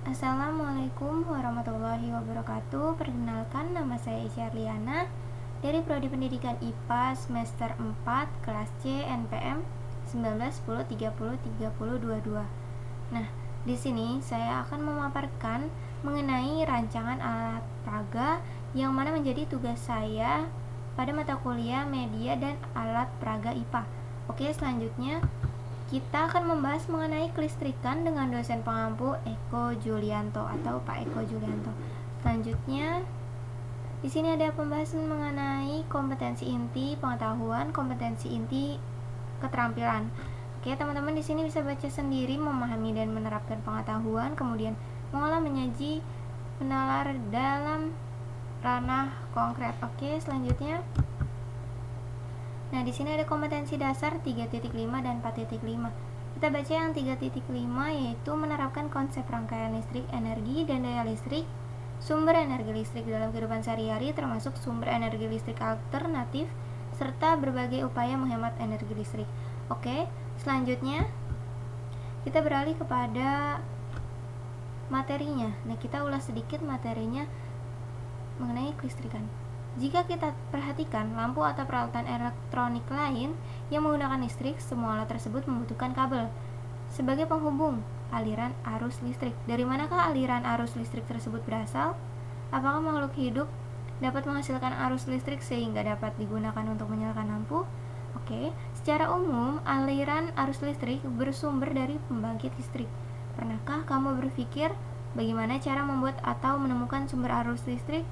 Assalamualaikum warahmatullahi wabarakatuh. Perkenalkan, nama saya Isya Arliana dari Prodi Pendidikan IPA semester 4 kelas C NPM 1910303022. Nah, di sini saya akan memaparkan mengenai rancangan alat praga yang mana menjadi tugas saya pada mata kuliah media dan alat praga IPA. Oke, selanjutnya kita akan membahas mengenai kelistrikan dengan dosen pengampu Eko Julianto atau Pak Eko Julianto. Selanjutnya, di sini ada pembahasan mengenai kompetensi inti pengetahuan, kompetensi inti keterampilan. Oke, teman-teman di sini bisa baca sendiri, memahami dan menerapkan pengetahuan, kemudian mengolah, menyaji, menalar dalam ranah konkret. Oke, selanjutnya. Nah, di sini ada kompetensi dasar 3.5 dan 4.5. Kita baca yang 3.5 yaitu menerapkan konsep rangkaian listrik, energi dan daya listrik, sumber energi listrik dalam kehidupan sehari-hari termasuk sumber energi listrik alternatif serta berbagai upaya menghemat energi listrik. Oke, selanjutnya kita beralih kepada materinya. Nah, kita ulas sedikit materinya mengenai kelistrikan. Jika kita perhatikan lampu atau peralatan elektronik lain yang menggunakan listrik, semua alat tersebut membutuhkan kabel sebagai penghubung aliran arus listrik. Dari manakah aliran arus listrik tersebut berasal? Apakah makhluk hidup dapat menghasilkan arus listrik sehingga dapat digunakan untuk menyalakan lampu? Oke, secara umum aliran arus listrik bersumber dari pembangkit listrik. Pernahkah kamu berpikir bagaimana cara membuat atau menemukan sumber arus listrik?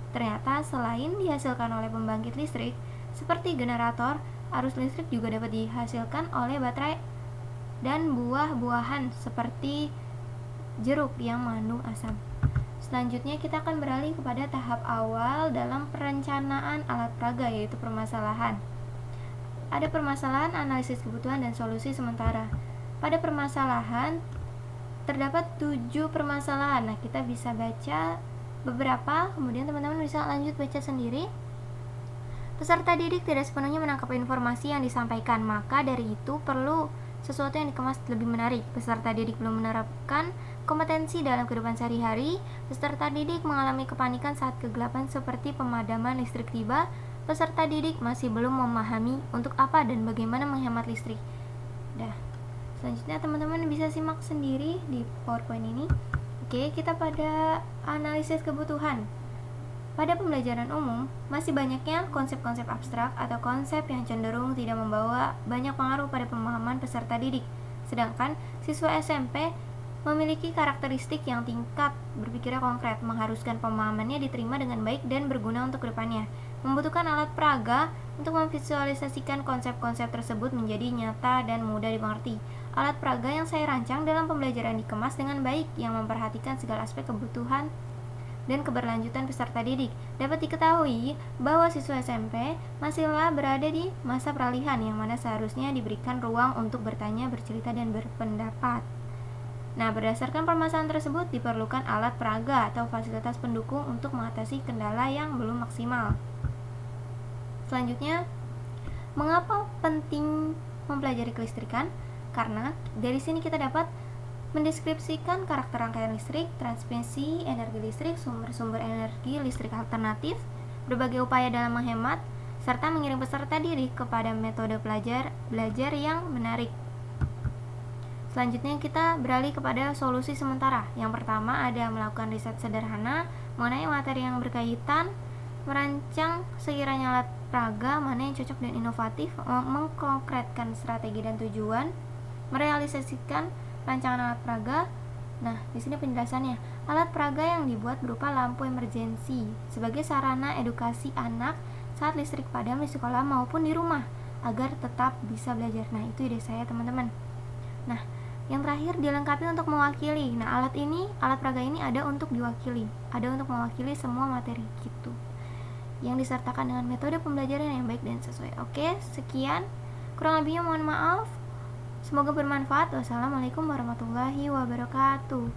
Ternyata selain dihasilkan oleh pembangkit listrik seperti generator, arus listrik juga dapat dihasilkan oleh baterai dan buah-buahan seperti jeruk yang mengandung asam. Selanjutnya kita akan beralih kepada tahap awal dalam perencanaan alat praga, yaitu permasalahan. Ada permasalahan, analisis kebutuhan, dan solusi sementara. Pada permasalahan terdapat 7 permasalahan. Nah, kita bisa baca beberapa, kemudian teman-teman bisa lanjut baca sendiri. Peserta didik tidak sepenuhnya menangkap informasi yang disampaikan, maka dari itu perlu sesuatu yang dikemas lebih menarik. Peserta didik belum menerapkan kompetensi dalam kehidupan sehari-hari. Peserta didik mengalami kepanikan saat kegelapan seperti pemadaman listrik tiba. Peserta didik masih belum memahami untuk apa dan bagaimana menghemat listrik. Selanjutnya teman-teman bisa simak sendiri di PowerPoint ini. Oke, kita pada analisis kebutuhan. Pada pembelajaran umum, masih banyaknya konsep-konsep abstrak atau konsep yang cenderung tidak membawa banyak pengaruh pada pemahaman peserta didik. Sedangkan siswa SMP memiliki karakteristik yang tingkat berpikirnya konkret, mengharuskan pemahamannya diterima dengan baik dan berguna untuk kedepannya. Membutuhkan alat praga untuk memvisualisasikan konsep-konsep tersebut menjadi nyata dan mudah dimengerti. Alat praga yang saya rancang dalam pembelajaran dikemas dengan baik yang memperhatikan segala aspek kebutuhan dan keberlanjutan peserta didik. Dapat diketahui bahwa siswa SMP masihlah berada di masa peralihan yang mana seharusnya diberikan ruang untuk bertanya, bercerita, dan berpendapat. Nah, berdasarkan permasalahan tersebut diperlukan alat praga atau fasilitas pendukung untuk mengatasi kendala yang belum maksimal. Selanjutnya, mengapa penting mempelajari kelistrikan? Karena dari sini kita dapat mendeskripsikan karakter rangkaian listrik, transmisi energi listrik, sumber-sumber energi listrik alternatif, berbagai upaya dalam menghemat, serta mengiring peserta didik kepada metode belajar yang menarik. Selanjutnya kita beralih kepada solusi sementara. Yang pertama ada melakukan riset sederhana mengenai materi yang berkaitan, merancang sekiranya alat praga mana yang cocok dan inovatif, mengkonkretkan strategi dan tujuan, merealisasikan rancangan alat praga. Nah, di sini penjelasannya. Alat praga yang dibuat berupa lampu emergensi sebagai sarana edukasi anak saat listrik padam di sekolah maupun di rumah agar tetap bisa belajar. Nah, itu ide saya, teman-teman. Nah, yang terakhir dilengkapi untuk mewakili. Nah, alat praga ini ada untuk diwakili, ada untuk mewakili semua materi gitu, yang disertakan dengan metode pembelajaran yang baik dan sesuai. Oke, sekian. Kurang lebihnya mohon maaf. Semoga bermanfaat. Wassalamualaikum warahmatullahi wabarakatuh.